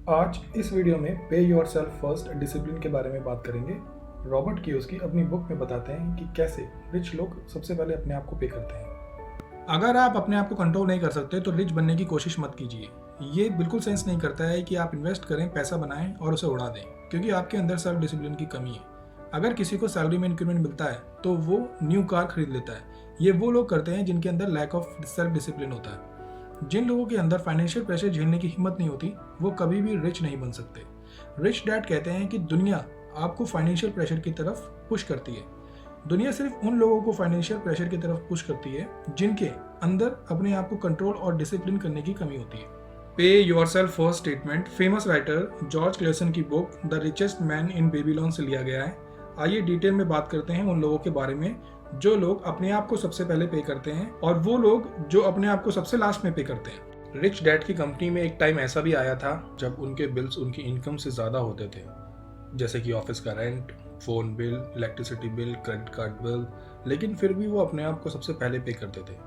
आज इस वीडियो में पे योरसेल्फ फर्स्ट डिसिप्लिन के बारे में बात करेंगे। रॉबर्ट कियोसाकी अपनी बुक में बताते हैं कि कैसे रिच लोग सबसे पहले अपने आप को पे करते हैं। अगर आप अपने आप को कंट्रोल नहीं कर सकते तो रिच बनने की कोशिश मत कीजिए। ये बिल्कुल सेंस नहीं करता है कि आप इन्वेस्ट करें, पैसा बनाएं और उसे उड़ा दें, क्योंकि आपके अंदर सेल्फ डिसिप्लिन की कमी है। अगर किसी को सैलरी में इंक्रीमेंट मिलता है तो वो न्यू कार खरीद लेता है। ये वो लोग करते हैं जिनके अंदर लैक ऑफ सेल्फ डिसिप्लिन होता है। जिन लोगों के अंदर फाइनेंशियल प्रेशर झेलने की हिम्मत नहीं होती वो कभी भी रिच नहीं बन सकते। रिच डैड कहते हैं कि दुनिया आपको फाइनेंशियल प्रेशर की तरफ पुश करती है। दुनिया सिर्फ उन लोगों को फाइनेंशियल प्रेशर की तरफ पुश करती है जिनके अंदर अपने आप को कंट्रोल और डिसिप्लिन करने की कमी होती है। Pay yourself first statement famous writer George Clason की book the richest man in Babylon से लिया गया है। आइए डिटेल में बात करते हैं उन लोगों के बारे में जो लोग अपने आप को सबसे पहले पे करते हैं और वो लोग जो अपने आप को सबसे लास्ट में पे करते हैं। रिच डैड की कंपनी में एक टाइम ऐसा भी आया था जब उनके बिल्स उनकी इनकम से ज़्यादा होते थे, जैसे कि ऑफिस का rent, phone bill, electricity bill, credit card bill, लेकिन फिर भी वो अपने आप को सबसे पहले पे करते थे।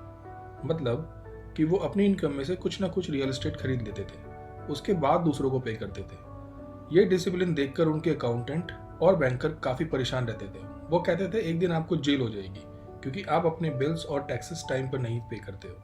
मतलब कि वो अपनी इनकम में से कुछ ना कुछ रियल एस्टेट खरीद लेते थे, उसके बाद दूसरों को पे करते थे। ये डिसिप्लिन देखकर उनके अकाउंटेंट और बैंकर काफ़ी परेशान रहते थे। वो कहते थे एक दिन आपको जेल हो जाएगी क्योंकि आप अपने बिल्स और टैक्सेस टाइम पर नहीं पे करते हो।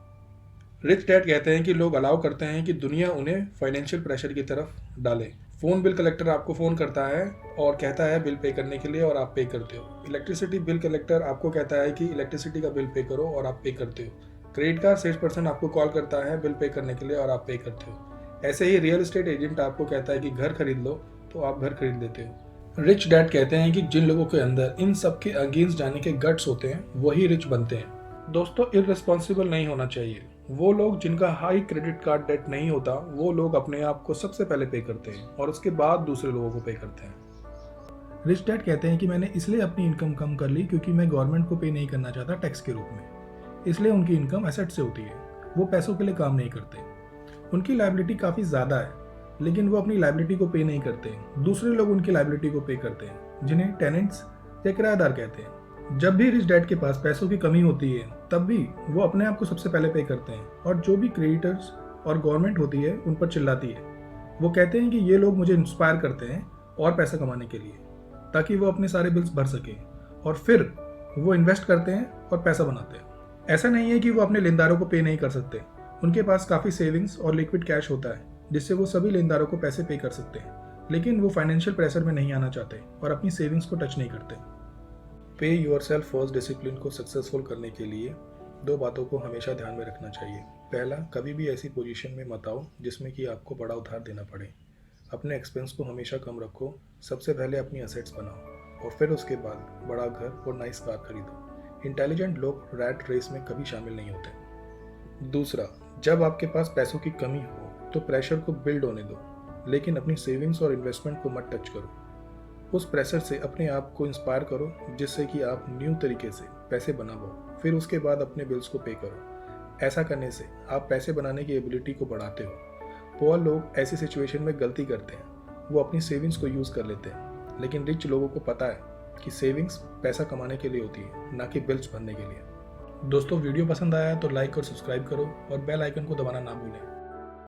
रिच डैड कहते हैं कि लोग अलाउ करते हैं कि दुनिया उन्हें फाइनेंशियल प्रेशर की तरफ डाले। फ़ोन बिल कलेक्टर आपको फ़ोन करता है और कहता है बिल पे करने के लिए और आप पे करते हो। इलेक्ट्रिसिटी बिल कलेक्टर आपको कहता है कि इलेक्ट्रिसिटी का बिल पे करो और आप पे करते हो। क्रेडिट कार्ड सेल्स पर्सन आपको कॉल करता है बिल पे करने के लिए और आप पे करते हो। ऐसे ही रियल एस्टेट एजेंट आपको कहता है कि घर खरीद लो तो आप घर खरीद लेते हो। रिच डैड कहते हैं कि जिन लोगों के अंदर इन सब के अगेंस्ट जाने के गट्स होते हैं वही रिच बनते हैं। दोस्तों, इररिस्पॉन्सिबल नहीं होना चाहिए। वो लोग जिनका हाई क्रेडिट कार्ड डेट नहीं होता वो लोग अपने आप को सबसे पहले पे करते हैं और उसके बाद दूसरे लोगों को पे करते हैं। रिच डैड कहते हैं कि मैंने इसलिए अपनी इनकम कम कर ली क्योंकि मैं गवर्नमेंट को पे नहीं करना चाहता टैक्स के रूप में। इसलिए उनकी इनकम एसेट से होती है, वो पैसों के लिए काम नहीं करते। उनकी लायबिलिटी काफ़ी ज़्यादा है लेकिन वो अपनी लायबिलिटी को पे नहीं करते। दूसरे लोग उनकी लायबिलिटी को पे करते हैं, जिन्हें टेनेंट्स या किराएदार कहते हैं। जब भी रिच डैड के पास पैसों की कमी होती है तब भी वो अपने आप को सबसे पहले पे करते हैं और जो भी क्रेडिटर्स और गवर्नमेंट होती है उन पर चिल्लाती है। वो कहते हैं कि ये लोग मुझे इंस्पायर करते हैं और पैसा कमाने के लिए, ताकि वो अपने सारे बिल्स भर सकें और फिर वो इन्वेस्ट करते हैं और पैसा बनाते हैं। ऐसा नहीं है कि वो अपने लेनदारों को पे नहीं कर सकते। उनके पास काफ़ी सेविंग्स और लिक्विड कैश होता है जिससे वो सभी लेनदारों को पैसे पे कर सकते हैं, लेकिन वो फाइनेंशियल प्रेशर में नहीं आना चाहते और अपनी सेविंग्स को टच नहीं करते। पे योरसेल्फ फर्स्ट डिसिप्लिन को सक्सेसफुल करने के लिए दो बातों को हमेशा ध्यान में रखना चाहिए। पहला, कभी भी ऐसी पोजीशन में मत आओ जिसमें कि आपको बड़ा उधार देना पड़े। अपने एक्सपेंस को हमेशा कम रखो। सबसे पहले अपनी असेट्स बनाओ और फिर उसके बाद बड़ा घर और नाइस कार खरीदो। इंटेलिजेंट लोग रैट रेस में कभी शामिल नहीं होते। दूसरा, जब आपके पास पैसों की कमी हो तो प्रेशर को बिल्ड होने दो, लेकिन अपनी सेविंग्स और इन्वेस्टमेंट को मत टच करो। उस प्रेशर से अपने आप को इंस्पायर करो जिससे कि आप न्यू तरीके से पैसे बना पाओ। फिर उसके बाद अपने बिल्स को पे करो। ऐसा करने से आप पैसे बनाने की एबिलिटी को बढ़ाते हो। पुअर लोग ऐसी सिचुएशन में गलती करते हैं, वो अपनी सेविंग्स को यूज़ कर लेते हैं, लेकिन रिच लोगों को पता है कि सेविंग्स पैसा कमाने के लिए होती है, ना कि बिल्स भरने के लिए। दोस्तों, वीडियो पसंद आया तो लाइक और सब्सक्राइब करो और बेल आइकन को दबाना ना भूलें।